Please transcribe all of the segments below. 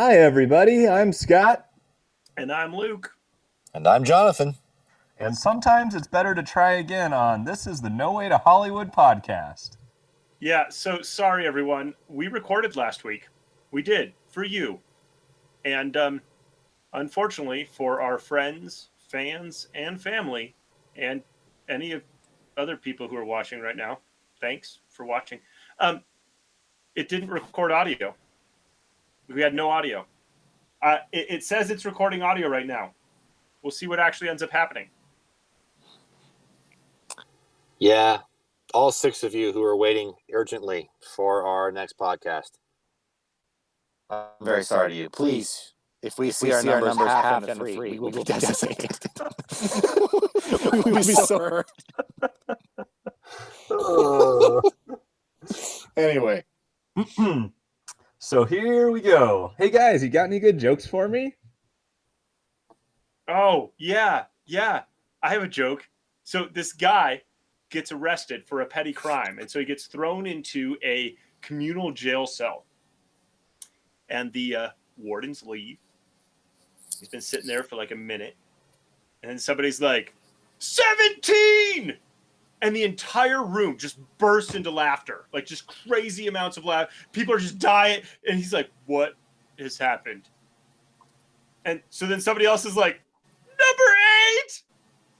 Hi, everybody. I'm Scott. And I'm Luke. And I'm Jonathan. And sometimes it's better to try again on This is the No Way to Hollywood podcast. Yeah, so sorry, everyone. We recorded last week. We did, for you. And unfortunately, for our friends, fans, and family, and any of other people who are watching right now, thanks for watching, it didn't record audio. We had no audio. It says it's recording audio right now. We'll see what actually ends up happening. Yeah, all 6 of you who are waiting urgently for our next podcast. I'm very sorry to you. Please, if we see our numbers half out of 3, we will be devastated. We will be so hurt. Anyway. So here we go. Hey, guys, you got any good jokes for me? Oh, yeah. I have a joke. So this guy gets arrested for a petty crime, and so he gets thrown into a communal jail cell. And the wardens leave. He's been sitting there for like a minute. And then somebody's like, 17! And the entire room just bursts into laughter. Like just crazy amounts of laughter. People are just dying. And he's like, what has happened? And so then somebody else is like, number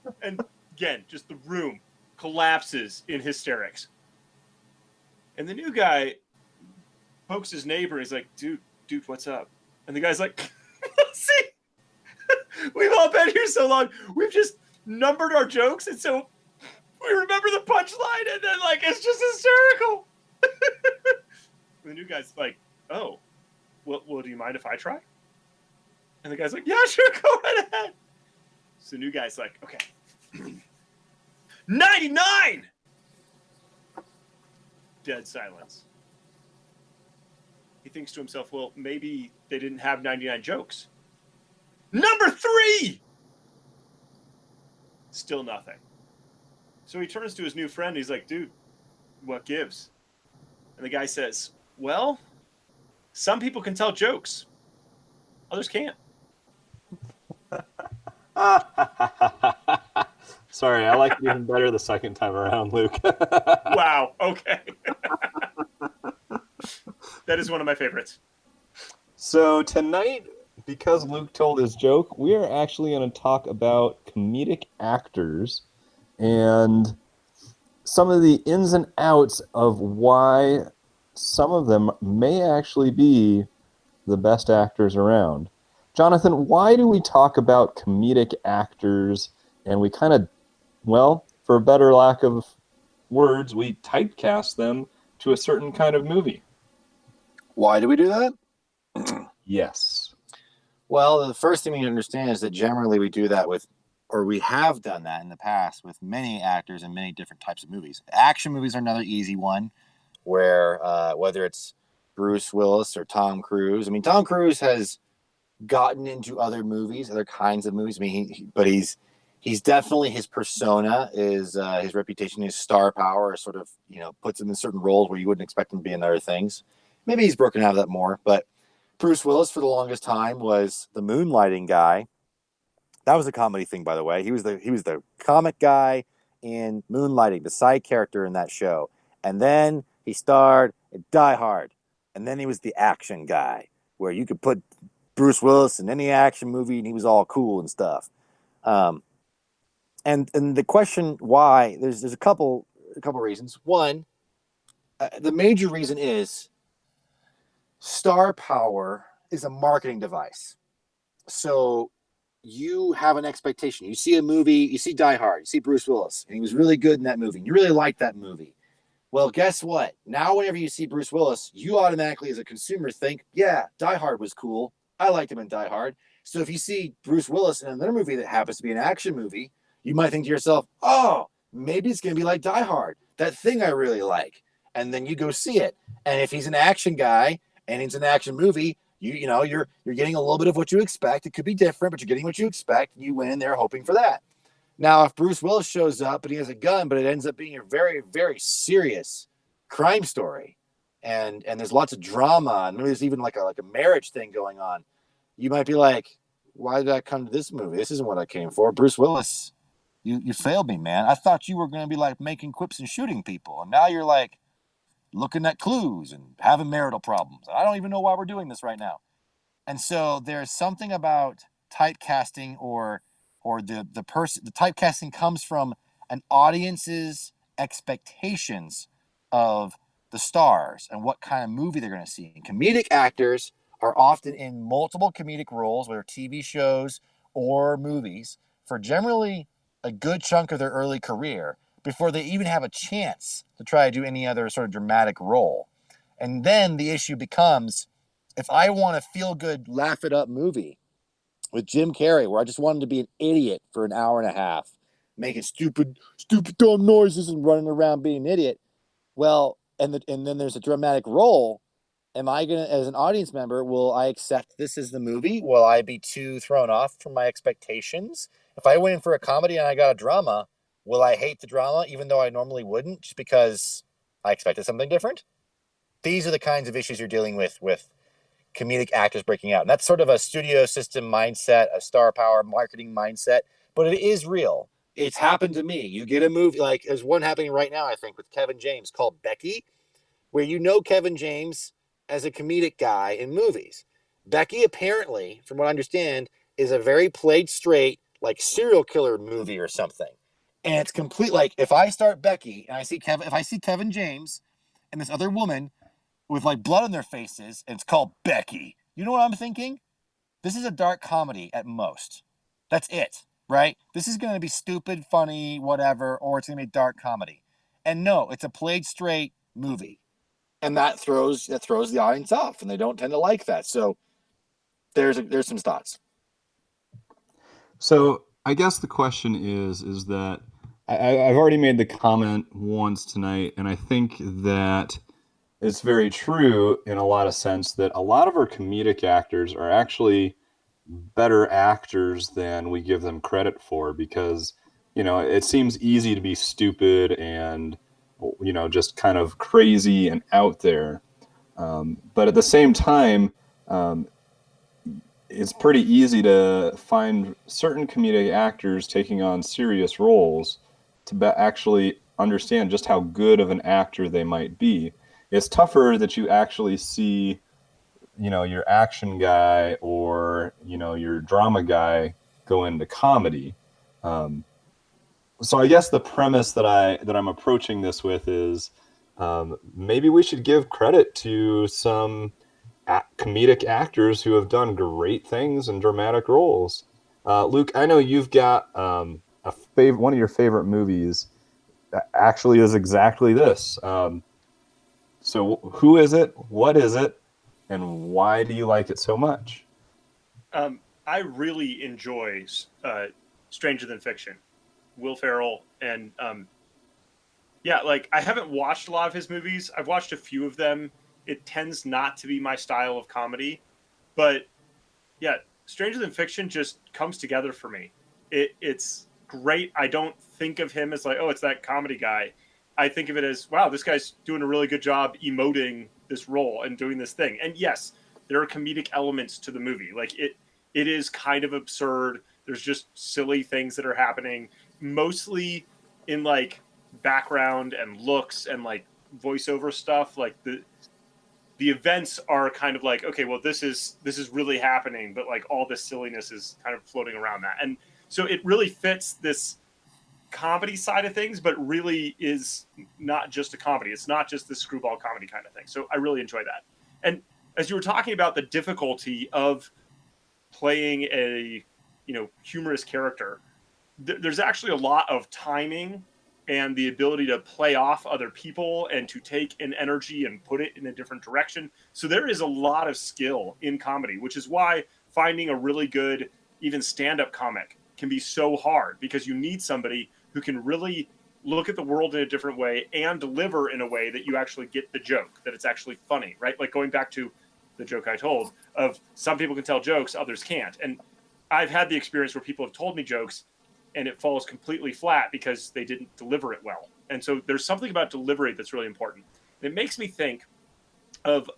8! And again, just the room collapses in hysterics. And the new guy pokes his neighbor. He's like, dude, what's up? And the guy's like, see, we've all been here so long. We've just numbered our jokes. And so we remember the punchline. And then like, it's just hysterical. The new guy's like, oh, well, do you mind if I try? And the guy's like, yeah, sure. Go right ahead. So the new guy's like, okay. 99! Dead silence. He thinks to himself, well, maybe they didn't have 99 jokes. Number 3! Still nothing. So he turns to his new friend. He's like, dude, what gives? And the guy says, well, some people can tell jokes. Others can't. Sorry, I like it even better the second time around, Luke. Wow, okay. That is one of my favorites. So tonight, because Luke told his joke, we are actually going to talk about comedic actors and some of the ins and outs of why some of them may actually be the best actors around. Jonathan, why do we talk about comedic actors and we kind of, well, for a better lack of words, we typecast them to a certain kind of movie? Why do we do that? Yes. Well, the first thing we understand is that generally we do that with, or we have done that in the past with many actors in many different types of movies. Action movies are another easy one where whether it's Bruce Willis or Tom Cruise. I mean, Tom Cruise has gotten into other movies, other kinds of movies. I mean, but he's definitely, his persona is his reputation, his star power sort of, puts him in certain roles where you wouldn't expect him to be in other things. Maybe he's broken out of that more, but Bruce Willis for the longest time was the moonlighting guy. That was a comedy thing, by the way. He was the comic guy in Moonlighting, the side character in that show. And then he starred in Die Hard. And then he was the action guy, where you could put Bruce Willis in any action movie and he was all cool and stuff. And the question why, there's a couple reasons. One, the major reason is star power is a marketing device. So you have an expectation. You see a movie, you see Die Hard, you see Bruce Willis, and he was really good in that movie. You really like that movie. Well, guess what? Now, whenever you see Bruce Willis, you automatically, as a consumer, think, yeah, Die Hard was cool. I liked him in Die Hard. So if you see Bruce Willis in another movie that happens to be an action movie, you might think to yourself, oh, maybe it's going to be like Die Hard, that thing I really like. And then you go see it. And if he's an action guy and it's an action movie, you're getting a little bit of what you expect. It could be different, but you're getting what you expect. And you went in there hoping for that. Now, if Bruce Willis shows up and he has a gun, but it ends up being a very, very serious crime story, and there's lots of drama, and maybe there's even like a marriage thing going on, you might be like, why did I come to this movie? This isn't what I came for. Bruce Willis, you failed me, man. I thought you were going to be like making quips and shooting people, and now you're like looking at clues and having marital problems. I don't even know why we're doing this right now. And so there's something about typecasting or the person. The typecasting comes from an audience's expectations of the stars and what kind of movie they're going to see. And comedic actors are often in multiple comedic roles, whether TV shows or movies, for generally a good chunk of their early career before they even have a chance to try to do any other sort of dramatic role. And then the issue becomes, if I want a feel-good, laugh-it-up movie with Jim Carrey, where I just want him to be an idiot for an hour and a half, making stupid, dumb noises and running around being an idiot, well, and then there's a dramatic role, am I going to, as an audience member, will I accept this as the movie? Will I be too thrown off from my expectations? If I went in for a comedy and I got a drama, will I hate the drama even though I normally wouldn't, just because I expected something different? These are the kinds of issues you're dealing with comedic actors breaking out. And that's sort of a studio system mindset, a star power marketing mindset, but it is real. It's happened to me. You get a movie, like there's one happening right now, I think, with Kevin James called Becky, where you know Kevin James as a comedic guy in movies. Becky, apparently, from what I understand, is a very played straight, like serial killer movie or something. And it's complete, like, if I start Becky and if I see Kevin James and this other woman with like blood on their faces, and it's called Becky, you know what I'm thinking? This is a dark comedy at most. That's it, right? This is going to be stupid, funny, whatever, or it's going to be a dark comedy. And no, it's a played straight movie. And that throws the audience off, and they don't tend to like that. So there's some thoughts. So I guess the question is that I've already made the comment once tonight, and I think that it's very true in a lot of sense that a lot of our comedic actors are actually better actors than we give them credit for, because it seems easy to be stupid and just kind of crazy and out there, but at the same time, it's pretty easy to find certain comedic actors taking on serious roles to actually understand just how good of an actor they might be. It's tougher that you actually see, your action guy or, your drama guy go into comedy. So I guess the premise that I'm approaching this with is, maybe we should give credit to some comedic actors who have done great things in dramatic roles. Luke, I know you've got one of your favorite movies actually is exactly this. So who is it? What is it? And why do you like it so much? I really enjoy Stranger Than Fiction, Will Ferrell, and like I haven't watched a lot of his movies. I've watched a few of them. It tends not to be my style of comedy, but yeah, Stranger Than Fiction just comes together for me. It's great. I don't think of him as like, oh, it's that comedy guy. I think of it as, wow, this guy's doing a really good job emoting this role and doing this thing. And yes, there are comedic elements to the movie. Like it is kind of absurd. There's just silly things that are happening, mostly in like background and looks and like voiceover stuff. Like the events are kind of like, okay, well, this is really happening, but like all this silliness is kind of floating around that. And so it really fits this comedy side of things, but really is not just a comedy. It's not just the screwball comedy kind of thing. So I really enjoy that. And as you were talking about the difficulty of playing a, humorous character, there's actually a lot of timing and the ability to play off other people and to take an energy and put it in a different direction. So there is a lot of skill in comedy, which is why finding a really good, even stand-up comic can be so hard, because you need somebody who can really look at the world in a different way and deliver in a way that you actually get the joke, that it's actually funny, right? Like going back to the joke I told of some people can tell jokes, others can't. And I've had the experience where people have told me jokes and it falls completely flat because they didn't deliver it well. And so there's something about delivery that's really important. And it makes me think of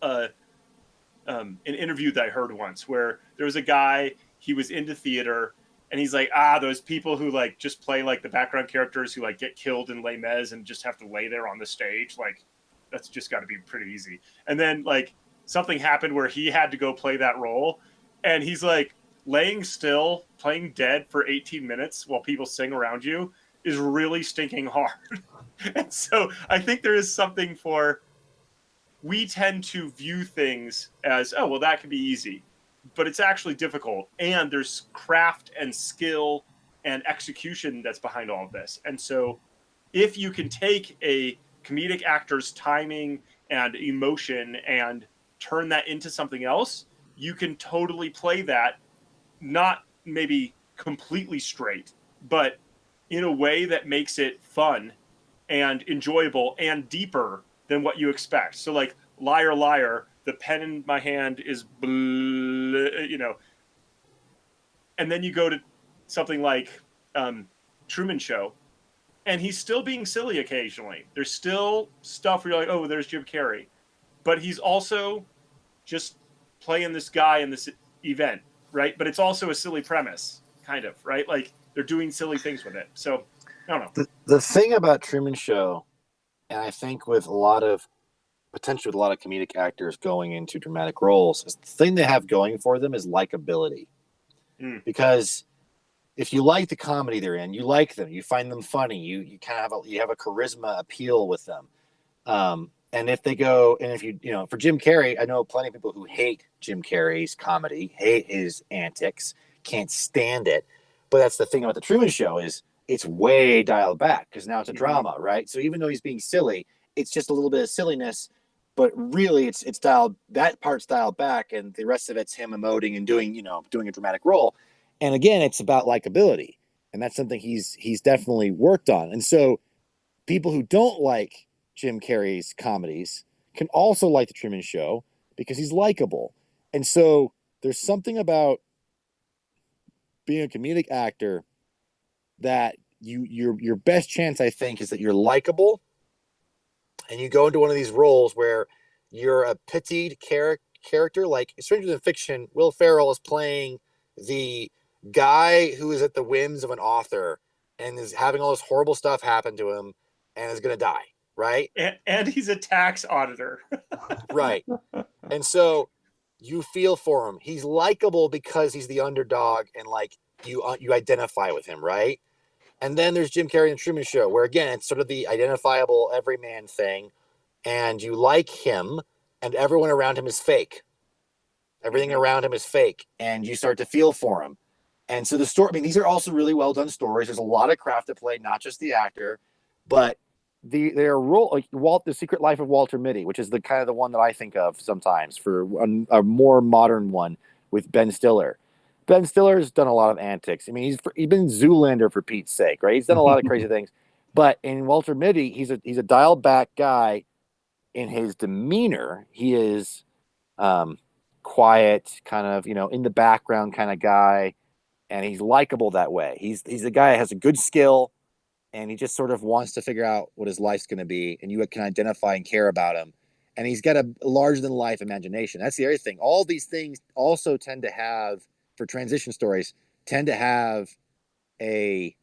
an interview that I heard once where there was a guy, he was into theater, and he's like, those people who like just play like the background characters who like get killed in Les Mis and just have to lay there on the stage, like that's just got to be pretty easy. And then like something happened where he had to go play that role, and he's like, laying still, playing dead for 18 minutes while people sing around you is really stinking hard. And so I think there is something for, we tend to view things as, oh, well, that can be easy, but it's actually difficult. And there's craft and skill and execution that's behind all of this. And so if you can take a comedic actor's timing and emotion and turn that into something else, you can totally play that, not maybe completely straight, but in a way that makes it fun and enjoyable and deeper than what you expect. So like Liar, Liar, the pen in my hand is, you know, and then you go to something like Truman Show, and he's still being silly occasionally. There's still stuff where you're like, oh, there's Jim Carrey. But he's also just playing this guy in this event, right? But it's also a silly premise, kind of, right? Like they're doing silly things with it. So I don't know. The thing about Truman Show, and I think with a lot of potentially with a lot of comedic actors going into dramatic roles, is the thing they have going for them is likability. Because if you like the comedy they're in, you like them, you find them funny, you kind of have a charisma appeal with them. And if they go, and if you know, for Jim Carrey, I know plenty of people who hate Jim Carrey's comedy, hate his antics, can't stand it. But that's the thing about the Truman Show is it's way dialed back because now it's a drama, right? So even though he's being silly, it's just a little bit of silliness, but really it's dialed, that part's dialed back, and the rest of it's him emoting and doing a dramatic role. And again, it's about likability, and that's something he's definitely worked on. And so people who don't like Jim Carrey's comedies can also like the Truman Show because he's likable. And so there's something about being a comedic actor that your best chance, I think, is that you're likable, and you go into one of these roles where you're a pitied character. Like Stranger Than Fiction, Will Ferrell is playing the guy who is at the whims of an author and is having all this horrible stuff happen to him and is going to die, right? And he's a tax auditor. Right. And so you feel for him. He's likable because he's the underdog, and like you identify with him, right? And then there's Jim Carrey and the Truman Show, where again it's sort of the identifiable everyman thing, and you like him, and everyone around him is fake. Everything around him is fake, and you start to feel for him. And so the story, I mean, these are also really well done stories. There's a lot of craft to play, not just the actor, but their role, like The Secret Life of Walter Mitty, which is the kind of the one that I think of sometimes for a more modern one with Ben Stiller. Ben Stiller's done a lot of antics. I mean, he's been Zoolander for Pete's sake, right? He's done a lot of crazy things. But in Walter Mitty, he's a dialed back guy. In his demeanor, he is quiet, kind of in the background kind of guy, and he's likable that way. He's a guy that has a good skill, and he just sort of wants to figure out what his life's going to be, and you can identify and care about him. And he's got a larger than life imagination. That's the other thing. All these things also tend to have, for transition stories, tend to have a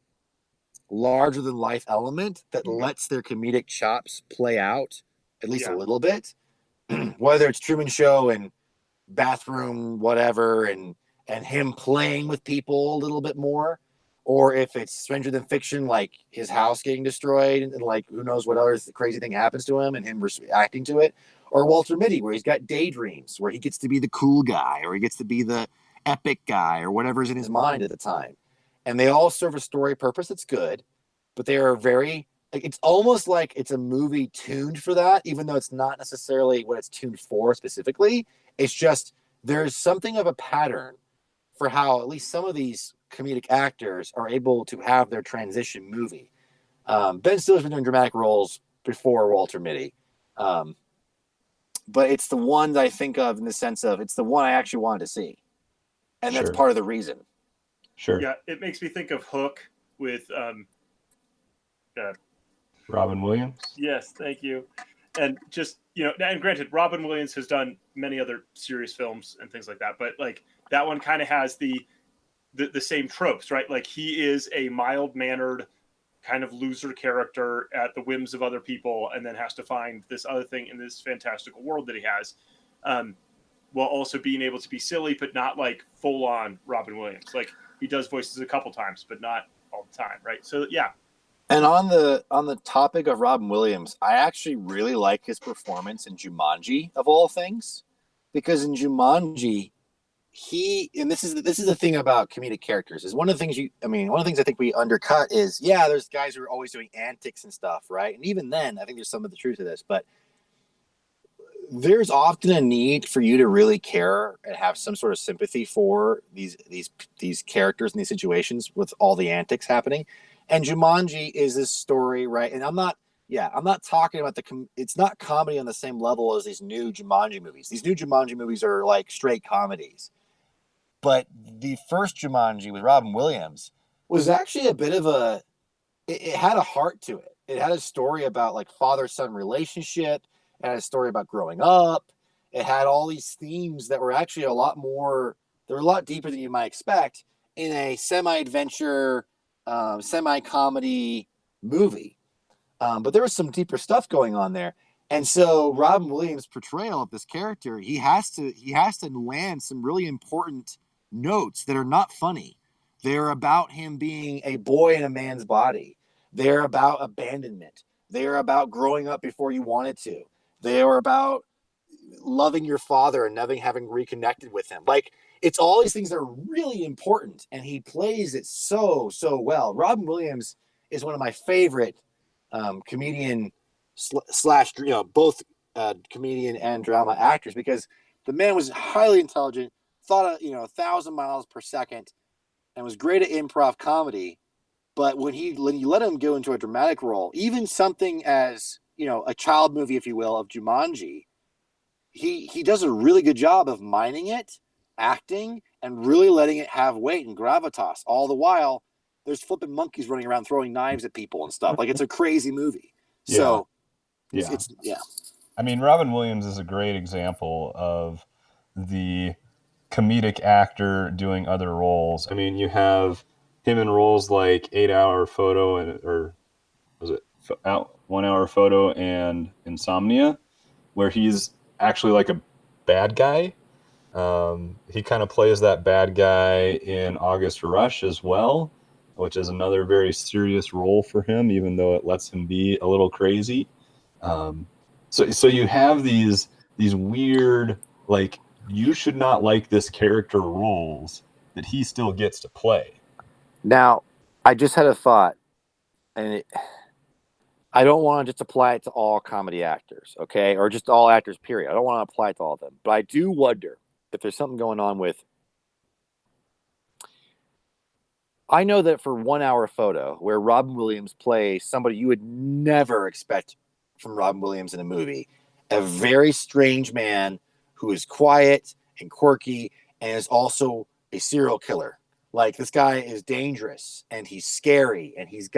larger than life element that lets their comedic chops play out at least a little bit. Whether it's Truman Show and bathroom whatever and him playing with people a little bit more, or if it's Stranger Than Fiction, like his house getting destroyed and like who knows what other crazy thing happens to him and him reacting to it, or Walter Mitty where he's got daydreams where he gets to be the cool guy or he gets to be the epic guy or whatever's in his mind at the time. And they all serve a story purpose that's good, but they are very, like, it's almost like it's a movie tuned for that, even though it's not necessarily what it's tuned for specifically. It's just there's something of a pattern for how at least some of these comedic actors are able to have their transition movie. Ben Stiller's been doing dramatic roles before Walter Mitty. But it's the one that I think of in the sense of it's the one I actually wanted to see. And that's part of the reason. Sure. Yeah, it makes me think of Hook with Robin Williams. Yes, thank you. and just, you know, and granted, Robin Williams has done many other serious films and things like that, but like that one kind of has the same tropes, right? Like he is a mild mannered kind of loser character at the whims of other people, and then has to find this other thing in this fantastical world that he has, while also being able to be silly, but not like full on Robin Williams. Like he does voices a couple times, but not all the time, right? So yeah. And on the topic of Robin Williams, I actually really like his performance in Jumanji of all things, because in Jumanji, and this is the thing about comedic characters is one of the things I think we undercut is, yeah, there's guys who are always doing antics and stuff, right? And even then, I think there's some of the truth to this, but there's often a need for you to really care and have some sort of sympathy for these characters in these situations with all the antics happening. And Jumanji is this story, right? And I'm not talking about it's not comedy on the same level as these new Jumanji movies. These new Jumanji movies are like straight comedies. But the first Jumanji with Robin Williams was actually a bit of it had a heart to it. It had a story about like father-son relationship. It had a story about growing up. It had all these themes that were actually a lot deeper than you might expect in a semi-adventure, semi-comedy movie. But there was some deeper stuff going on there. And so Robin Williams' portrayal of this character, he has to land some really important notes that are not funny. They're about him being a boy in a man's body. They're about abandonment. They're about growing up before you wanted to. They are about loving your father and never having reconnected with him. Like, it's all these things that are really important, and he plays it so well. Robin Williams is one of my favorite comedian slash, both comedian and drama actors, because the man was highly intelligent, thought 1,000 miles per second, and was great at improv comedy. But when you let him go into a dramatic role, even something as, a child movie, if you will, of Jumanji, he does a really good job of mining it, acting, and really letting it have weight and gravitas. All the while, there's flipping monkeys running around throwing knives at people and stuff. Like, it's a crazy movie. So, yeah. It's I mean, Robin Williams is a great example of the comedic actor doing other roles. I mean, you have him in roles like 8 Hour Photo or was it 1 Hour Photo and Insomnia, where he's actually like a bad guy. He kind of plays that bad guy in August Rush as well, which is another very serious role for him, even though it lets him be a little crazy. So you have these weird, like, you should not like this character roles that he still gets to play. Now, I just had a thought, and I don't want to just apply it to all comedy actors, okay? Or just all actors, period. I don't want to apply it to all of them. But I do wonder if there's something going on with... I know that for 1 Hour Photo, where Robin Williams plays somebody you would never expect from Robin Williams in a movie, a very strange man who is quiet and quirky and is also a serial killer. Like, this guy is dangerous and he's scary and he's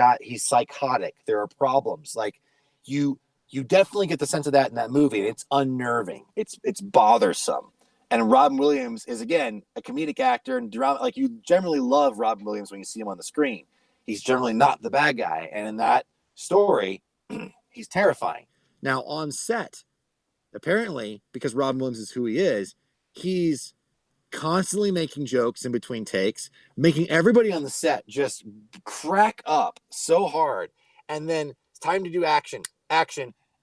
psychotic. There are problems. Like, you definitely get the sense of that in that movie. And it's unnerving. It's bothersome. And Robin Williams is, again, a comedic actor and drama. Like, you generally love Robin Williams when you see him on the screen. He's generally not the bad guy. And in that story, he's terrifying. Now, on set, apparently, because Robin Williams is who he is, he's constantly making jokes in between takes, making everybody on the set just crack up so hard. And then it's time to do action.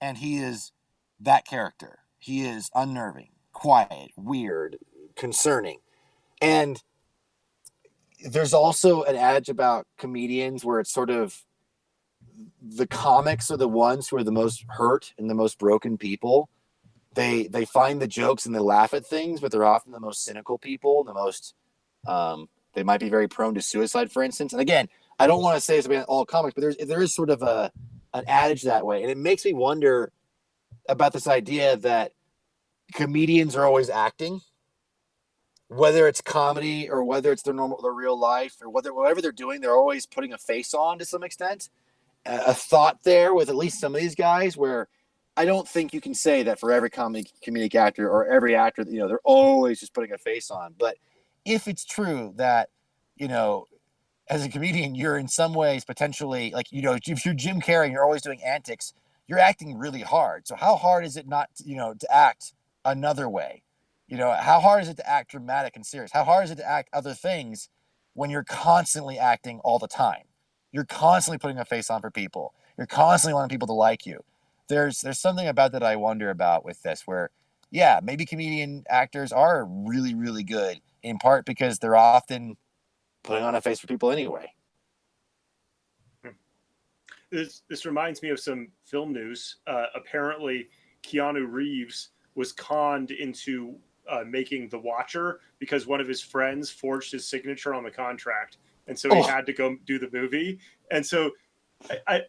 And he is that character. He is unnerving, quiet, weird, concerning. And there's also an adage about comedians where it's sort of the comics are the ones who are the most hurt and the most broken people. They find the jokes and they laugh at things, but they're often the most cynical people, the most they might be very prone to suicide, for instance. And again, I don't want to say it's about all comics, but there is sort of an adage that way. And it makes me wonder about this idea that comedians are always acting, whether it's comedy or whether it's their real life, or whatever they're doing, they're always putting a face on to some extent. A thought there with at least some of these guys where I don't think you can say that for every comedic actor or every actor, they're always just putting a face on. But if it's true that, as a comedian, you're in some ways potentially like, if you're Jim Carrey and you're always doing antics, you're acting really hard. So how hard is it not, to act another way? How hard is it to act dramatic and serious? How hard is it to act other things when you're constantly acting all the time? You're constantly putting a face on for people. You're constantly wanting people to like you. There's something about that I wonder about with this where, yeah, maybe comedian actors are really, really good in part because they're often putting on a face for people anyway. This reminds me of some film news. Apparently, Keanu Reeves was conned into making The Watcher because one of his friends forged his signature on the contract, and so he had to go do the movie. And so, I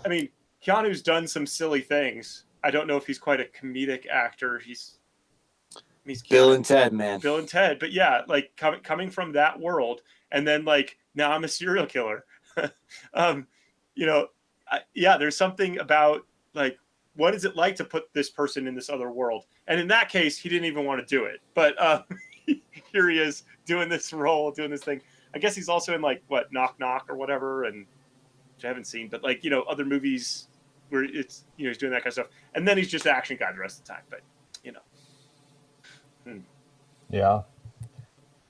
mean, Keanu's done some silly things. I don't know if he's quite a comedic actor. He's Bill and Ted, man. Bill and Ted, but yeah, like coming from that world, and then like now I'm a serial killer. There's something about like what is it like to put this person in this other world? And in that case, he didn't even want to do it, but here he is doing this role, doing this thing. I guess he's also in like what Knock Knock or whatever, and which I haven't seen, but like other movies where it's he's doing that kind of stuff, and then he's just an action guy the rest of the time. But Yeah.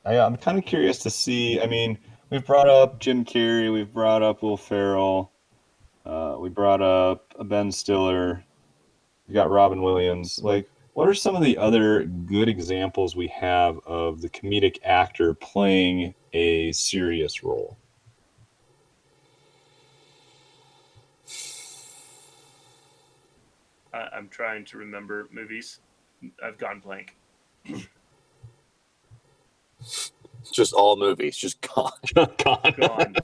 I'm kind of curious to see. I mean, we've brought up Jim Carrey, we've brought up Will Ferrell, we brought up Ben Stiller, we got Robin Williams. Like, what are some of the other good examples we have of the comedic actor playing a serious role? I'm trying to remember movies. I've gone blank. Just all movies, just gone. Gone.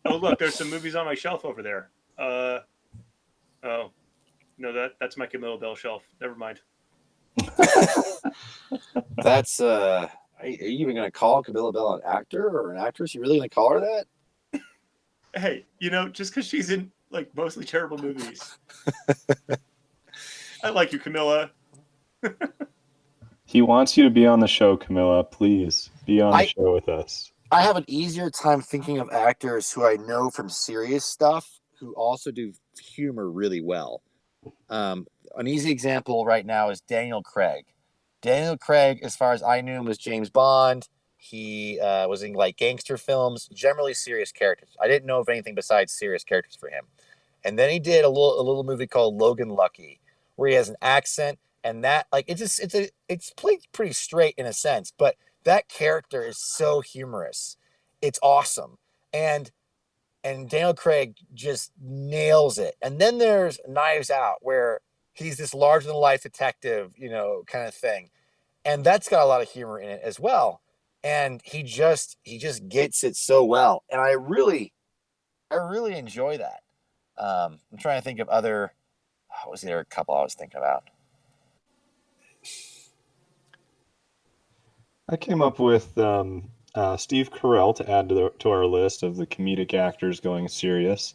Oh, look, there's some movies on my shelf over there. No, that's my Camilla Bell shelf. Never mind. That's are you even going to call Camilla Bell an actor or an actress? You really going to call her that? Hey, just because she's in like mostly terrible movies. I like you, Camilla. He wants you to be on the show, Camilla. Please be on the show with us. I have an easier time thinking of actors who I know from serious stuff who also do humor really well. An easy example right now is Daniel Craig. Daniel Craig, as far as I knew him, was James Bond. He was in like gangster films, generally serious characters. I didn't know of anything besides serious characters for him. And then he did a little movie called Logan Lucky, where he has an accent, and that like it's played pretty straight in a sense, but that character is so humorous. It's awesome. And Daniel Craig just nails it. And then there's Knives Out, where he's this larger than life detective, kind of thing. And that's got a lot of humor in it as well. And he just gets it so well. And I really enjoy that. I'm trying to think of other, was there a couple I was thinking about? I came up with Steve Carell to add to our list of the comedic actors going serious.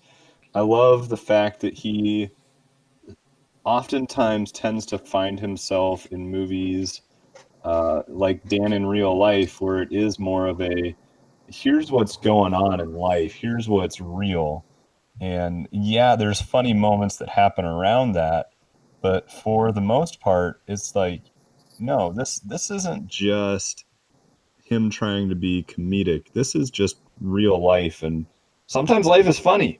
I love the fact that he oftentimes tends to find himself in movies like Dan in Real Life, where it is more of a here's what's going on in life, here's what's real. And yeah, there's funny moments that happen around that, but for the most part, it's like, no, this isn't just him trying to be comedic. This is just real life, and sometimes life is funny.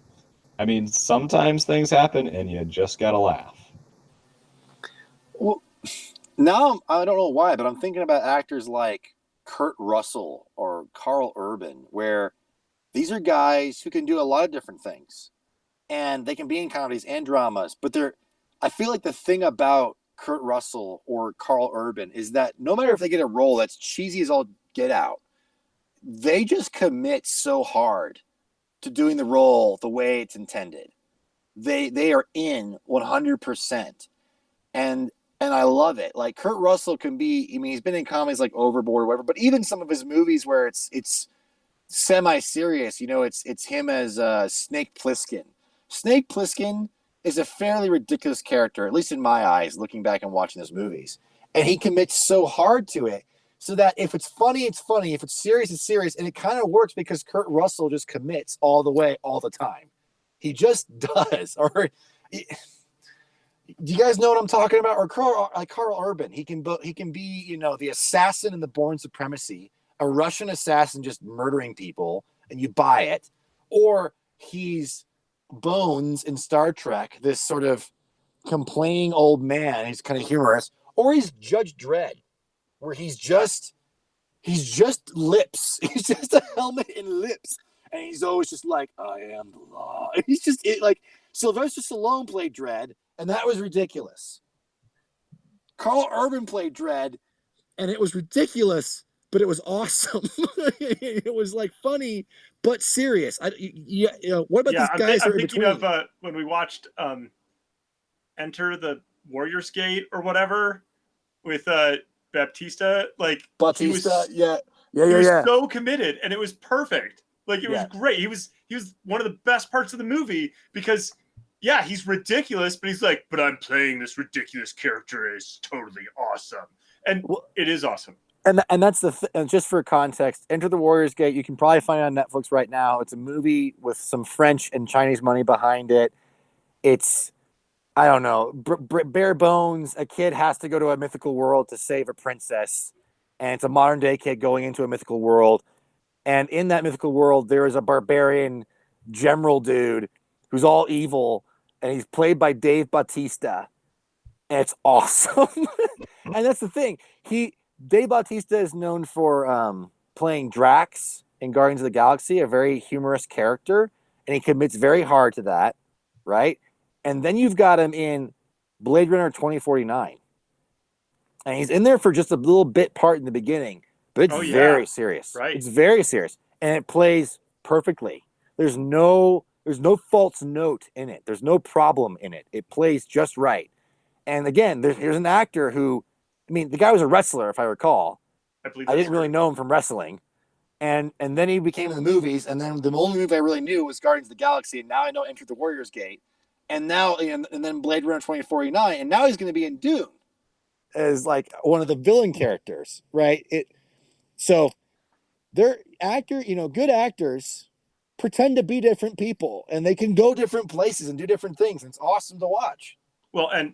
I mean, sometimes things happen, and you just gotta laugh. Well, now I don't know why, but I'm thinking about actors like Kurt Russell or Karl Urban, where these are guys who can do a lot of different things, and they can be in comedies and dramas. But I feel like the thing about Kurt Russell or Karl Urban is that no matter if they get a role that's cheesy as all get out, they just commit so hard to doing the role the way it's intended. They are in 100%, and I love it. Like Kurt Russell can be. I mean, he's been in comedies like Overboard or whatever, but even some of his movies where it's semi-serious. It's him as Snake Plissken. Snake Plissken is a fairly ridiculous character, at least in my eyes, looking back and watching those movies. And he commits so hard to it, so that if it's funny, it's funny. If it's serious, it's serious. And it kind of works because Kurt Russell just commits all the way, all the time. He just does. Or do you guys know what I'm talking about? Or Karl Urban. He can be, the assassin in the Bourne Supremacy, a Russian assassin just murdering people, and you buy it. Or he's Bones in Star Trek, this sort of complaining old man. He's kind of humorous. Or he's Judge Dredd, where he's just lips. He's just a helmet and lips. And he's always just like, I am the law. And he's just like Sylvester Stallone played Dredd, and that was ridiculous. Karl Urban played Dredd, and it was ridiculous, but it was awesome. It was like funny, but serious. What about these guys who are in between? I'm thinking of when we watched Enter the Warrior's Gate or whatever with Bautista. Like Bautista, he was so committed, and it was perfect. Like it was great. He was one of the best parts of the movie because he's ridiculous, but he's like, but I'm playing this ridiculous character, and it's totally awesome, and it is awesome. And that's and just for context, Enter the Warrior's Gate, you can probably find it on Netflix right now. It's a movie with some French and Chinese money behind it. It's, I don't know, bare bones. A kid has to go to a mythical world to save a princess, and it's a modern day kid going into a mythical world. And in that mythical world, there is a barbarian general dude who's all evil, and he's played by Dave Bautista, and it's awesome. And that's the thing. Dave Bautista is known for playing Drax in Guardians of the Galaxy, a very humorous character, and he commits very hard to that, right? And then you've got him in Blade Runner 2049. And he's in there for just a little bit part in the beginning, but it's very serious. Right. It's very serious, and it plays perfectly. There's no false note in it. There's no problem in it. It plays just right. And again, here's an actor who, the guy was a wrestler, if I recall. I didn't really know him from wrestling. And then he became in the movies, and then the only movie I really knew was Guardians of the Galaxy, and now I know Enter the Warrior's Gate. And now, and then Blade Runner 2049, and now he's going to be in Dune as like one of the villain characters, right? So they're good actors pretend to be different people, and they can go different places and do different things. And it's awesome to watch. Well, and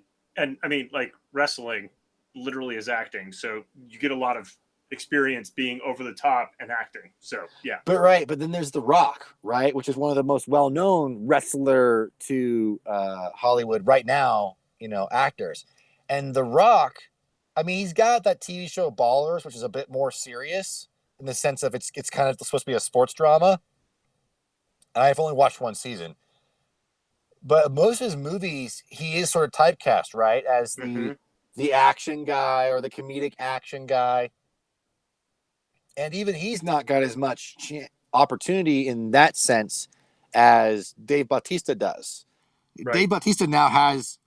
like wrestling literally is acting, so you get a lot of experience being over the top and acting. So but then there's The Rock, right, which is one of the most well-known wrestler to Hollywood right now, actors. And The Rock, he's got that TV show Ballers, which is a bit more serious in the sense of it's kind of supposed to be a sports drama. And I've only watched one season. But most of his movies, he is sort of typecast, right, as the action guy or the comedic action guy. And even he's not got as much opportunity in that sense as Dave Bautista does. Right. Dave Bautista now has,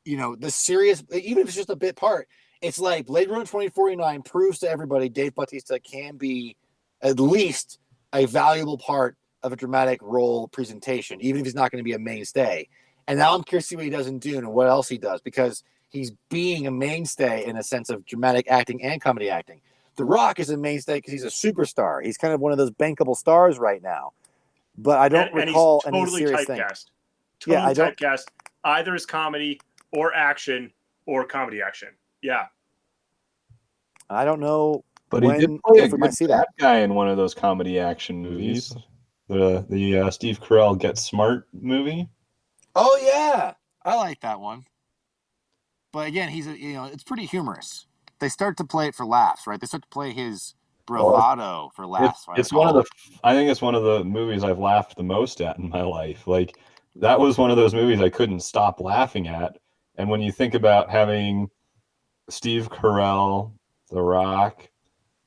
the serious, even if it's just a bit part, it's like Blade Runner 2049 proves to everybody Dave Bautista can be at least a valuable part of a dramatic role presentation, even if he's not going to be a mainstay. And now I'm curious to see what he does in Dune and what else he does, because he's being a mainstay in a sense of dramatic acting and comedy acting. The Rock is a mainstay because he's a superstar. He's kind of one of those bankable stars right now. But I don't recall and he's totally any serious typecast. thing. Totally typecast, either as comedy or action or comedy action. Yeah. I don't know. But he did play a good bad guy in one of those comedy action movies. The Steve Carell Get Smart movie. Oh yeah, I like that one. But again, it's pretty humorous. They start to play it for laughs, right? They start to play his bravado for laughs. I think it's one of the movies I've laughed the most at in my life. Like, that was one of those movies I couldn't stop laughing at. And when you think about having Steve Carell, The Rock,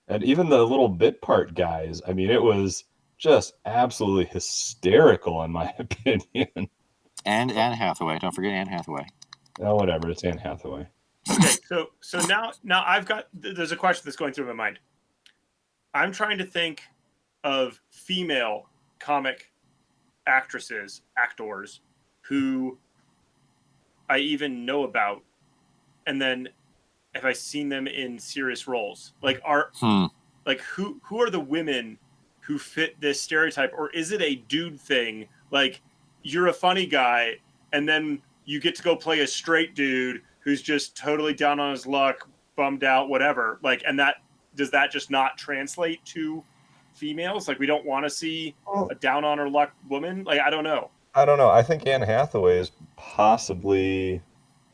and even the little bit part guys, it was just absolutely hysterical in my opinion. And Anne Hathaway. Don't forget Anne Hathaway. Oh, whatever. It's Anne Hathaway. Okay, so now there's a question that's going through my mind. I'm trying to think of female comic actors who I even know about, and then have I seen them in serious roles? Like who are the women who fit this stereotype, or is it a dude thing? Like you're a funny guy, and then you get to go play a straight dude who's just totally down on his luck, bummed out, whatever. Like, and does that just not translate to females? Like, we don't want to see a down on her luck woman. Like, I don't know. I don't know. I think Anne Hathaway is possibly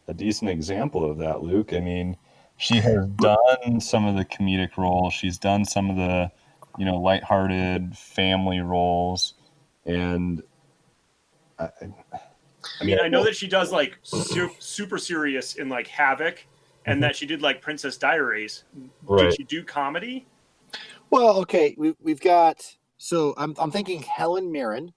a decent example of that, Luke. I mean, she has done some of the comedic roles. She's done some of the, lighthearted family roles, and I mean, I know that she does like super serious in like Havoc, and that she did like Princess Diaries. Right. Did she do comedy? Well, okay, we've got. So I'm thinking Helen Mirren,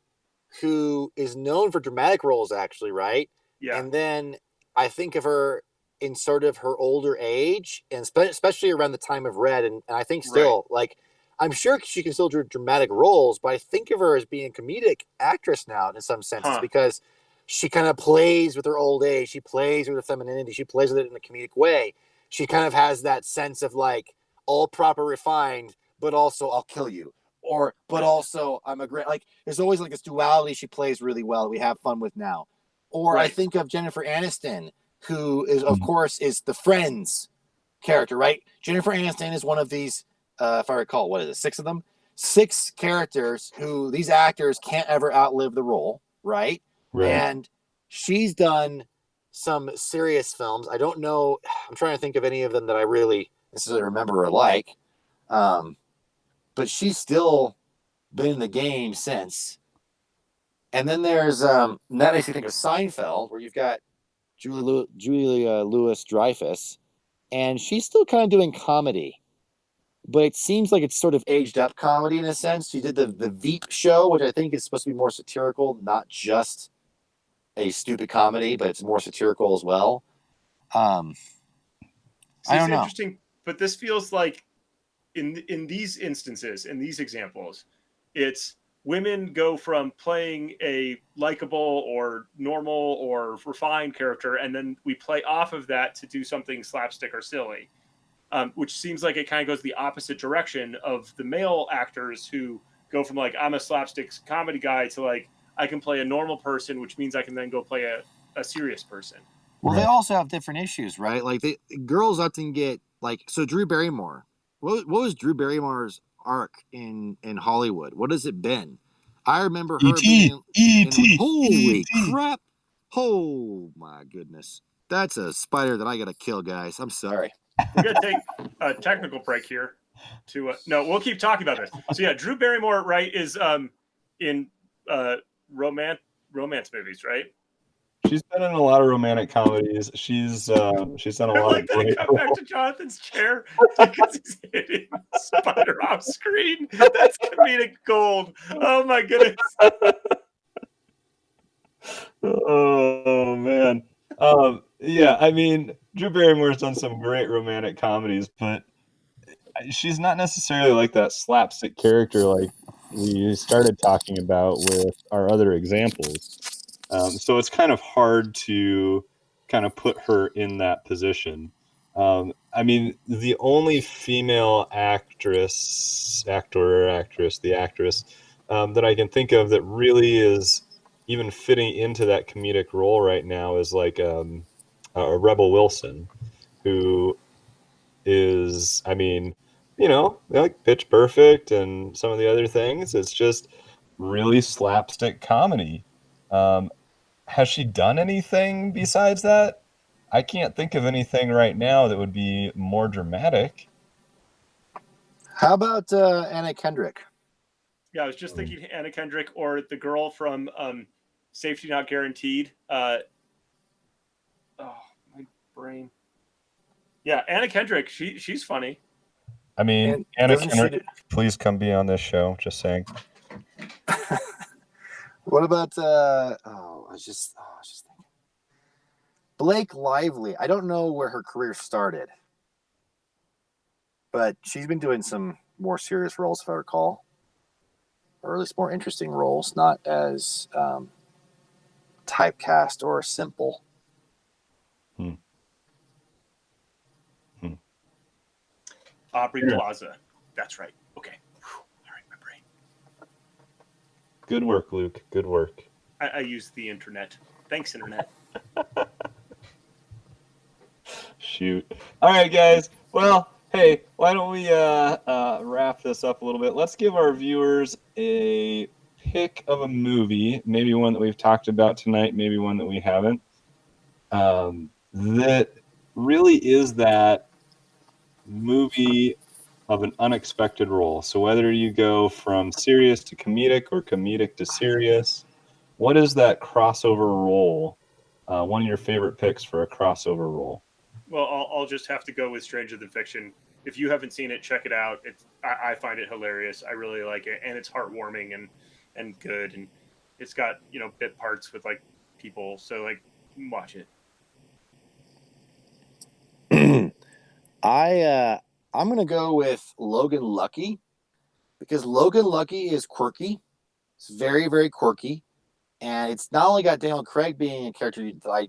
who is known for dramatic roles, actually, right? Yeah. And then I think of her in sort of her older age, and especially around the time of Red, and I think still like. I'm sure she can still do dramatic roles, but I think of her as being a comedic actress now in some senses because she kind of plays with her old age. She plays with her femininity. She plays with it in a comedic way. She kind of has that sense of like all proper refined, but also I'll kill you. But also I'm a great, like, there's always like this duality she plays really well. We have fun with now. Or I think of Jennifer Aniston, who is, of course, is the Friends character, right? Jennifer Aniston is one of these, if I recall, what is it, 6 of them? 6 characters who these actors can't ever outlive the role, right? And she's done some serious films. I don't know. I'm trying to think of any of them that I really necessarily remember or like. But she's still been in the game since. And then there's, that makes me think of Seinfeld, where you've got Julia Louis-Dreyfus, and she's still kind of doing comedy. But it seems like it's sort of aged up comedy in a sense. She did the Veep show, which I think is supposed to be more satirical, not just a stupid comedy, but it's more satirical as well. I don't know. Interesting, but this feels like in these instances, in these examples, it's women go from playing a likable or normal or refined character, and then we play off of that to do something slapstick or silly. Which seems like it kind of goes the opposite direction of the male actors who go from like, I'm a slapstick comedy guy to like, I can play a normal person, which means I can then go play a serious person. Well, they also have different issues, right? Like girls often get like, so Drew Barrymore, what was Drew Barrymore's arc in Hollywood? What has it been? I remember her being holy crap. Oh my goodness. That's a spider that I got to kill, guys. I'm sorry. We're going to take a technical break here. No, we'll keep talking about this. So yeah, Drew Barrymore, right, is in romance movies, right? She's been in a lot of romantic comedies. She's done a lot of great come back to Jonathan's chair because he's hitting spider off screen. That's comedic gold. Oh my goodness. Oh man. Yeah, I mean, Drew Barrymore's done some great romantic comedies, but she's not necessarily like that slapstick character like we started talking about with our other examples. So it's kind of hard to kind of put her in that position. I mean, the only female actor or actress, that I can think of that really is even fitting into that comedic role right now is like a Rebel Wilson, who is, I mean, like Pitch Perfect and some of the other things. It's just really slapstick comedy. Has she done anything besides that? I can't think of anything right now that would be more dramatic. How about Anna Kendrick? Yeah, I was just thinking Anna Kendrick or the girl from Safety Not Guaranteed. My brain. Yeah, Anna Kendrick. She's funny. I mean, Anna Kendrick, please come be on this show. Just saying. What about I was just thinking. Blake Lively. I don't know where her career started, but she's been doing some more serious roles, if I recall, or at least more interesting roles, not as typecast or simple. Aubrey Yeah. Plaza. That's right. Okay. Whew. All right, my brain. Good work, Luke. Good work. I use the internet. Thanks, internet. Shoot. All right, guys. Well, hey, why don't we wrap this up a little bit? Let's give our viewers a pick of a movie, maybe one that we've talked about tonight, maybe one that we haven't, that really is that movie of an unexpected role. So whether you go from serious to comedic or comedic to serious, what is that crossover role? One of your favorite picks for a crossover role? Well, I'll just have to go with Stranger Than Fiction. If you haven't seen it, check it out. I find it hilarious. I really like it, and it's heartwarming and good, and it's got bit parts with like people. So like, watch it. I'm gonna go with Logan Lucky because Logan Lucky is quirky. It's very, very quirky, and it's not only got Daniel Craig being a character that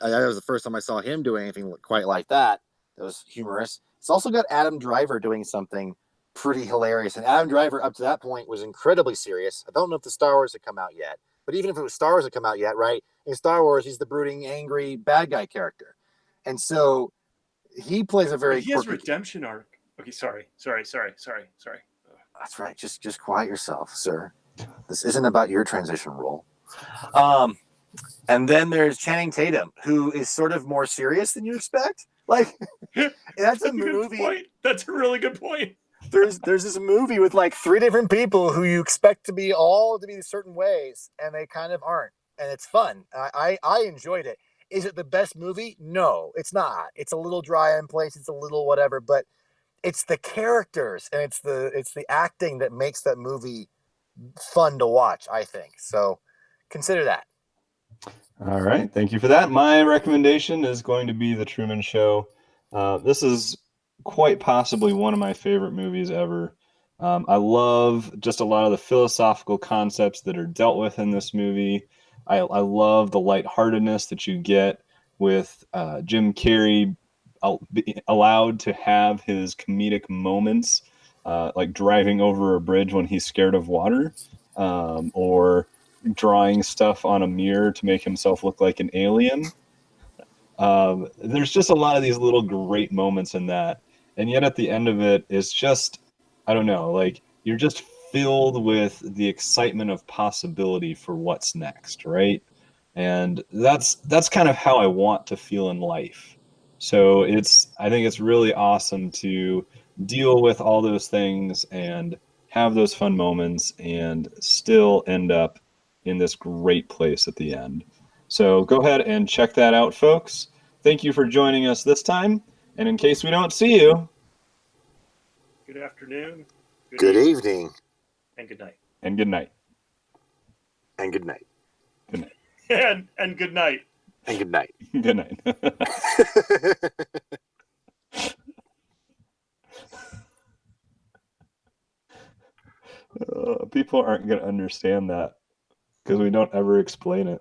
that was the first time I saw him do anything quite like that. That was humorous. It's also got Adam Driver doing something pretty hilarious, and Adam Driver up to that point was incredibly serious. I don't know if the Star Wars had come out yet, but even if it was Star Wars had come out yet, right? In Star Wars, he's the brooding, angry bad guy character, and so he plays a very He has quirky. redemption arc. Okay, sorry. That's right. Just quiet yourself, sir. This isn't about your transition role. And then there's Channing Tatum, who is sort of more serious than you expect. Like, that's a good movie. point. That's a really good point. There's this movie with like 3 different people who you expect to be certain ways, and they kind of aren't. And it's fun. I enjoyed it. Is it the best movie? No, it's not. It's a little dry in place. It's a little whatever, but it's the characters and it's the acting that makes that movie fun to watch, I think. So consider that. All right, thank you for that. My recommendation is going to be The Truman Show. This is quite possibly one of my favorite movies ever. I love just a lot of the philosophical concepts that are dealt with in this movie. I love the lightheartedness that you get with Jim Carrey allowed to have his comedic moments, like driving over a bridge when he's scared of water, or drawing stuff on a mirror to make himself look like an alien. There's just a lot of these little great moments in that. And yet at the end of it, it's just, I don't know, like you're just filled with the excitement of possibility for what's next, right? And that's kind of how I want to feel in life. So I think it's really awesome to deal with all those things and have those fun moments and still end up in this great place at the end. So go ahead and check that out, folks. Thank you for joining us this time. And in case we don't see you, Good afternoon. Good evening. And good night. and good night. And good night. Good night. And good night. And good night. Good night. People aren't going to understand that because we don't ever explain it.